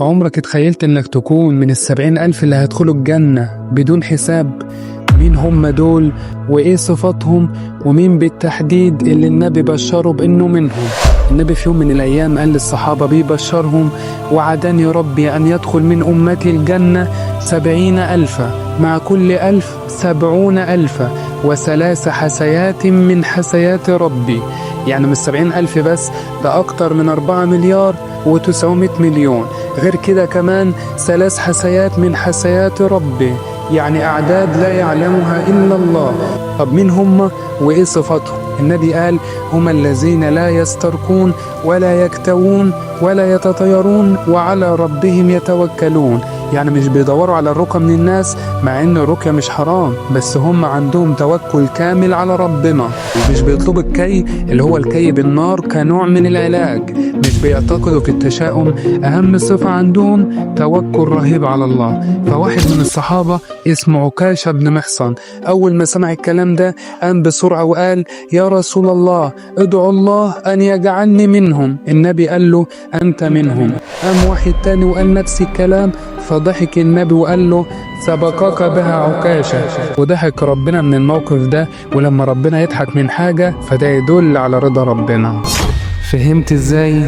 عمرك اتخيلت انك تكون من 70,000 اللي هيدخلوا الجنة بدون حساب؟ مين هم دول وايه صفاتهم ومين بالتحديد اللي النبي بشره بانه منهم؟ النبي في يوم من الايام قال للصحابة بيبشرهم: وعدني ربي ان يدخل من امتي الجنة 70,000، مع كل 1000 70,000، و3 حسيات من حسيات ربي. يعني مش 70,000 بس، ده أكتر من 4,900,000,000. غير كده كمان 3 حسيات من حسيات ربي، يعني أعداد لا يعلمها إلا الله. طب مين هم وإيه صفاتهم؟ النبي قال: هم الذين لا يسترقون ولا يكتوون ولا يتطيرون وعلى ربهم يتوكلون. يعني مش بيدوروا على الرقى من الناس، مع ان الرقية مش حرام، بس هم عندهم توكل كامل على ربنا. مش بيطلبوا الكي اللي هو الكي بالنار كنوع من العلاج، مش بيعتقدوا في التشاؤم. اهم صفة عندهم توكل رهيب على الله. فواحد من الصحابة اسمه عكاشة بن محصن، اول ما سمع الكلام ده قام بسرعة وقال: يا رسول الله، ادعو الله ان يجعلني منهم. النبي قال له: انت منهم. قام واحد تاني وقال نفس الكلام، فضحك النبي وقال له: سبقك بها عكاشة. وضحك ربنا من الموقف ده، ولما ربنا يضحك من حاجة فده يدل على رضا ربنا. فهمت ازاي؟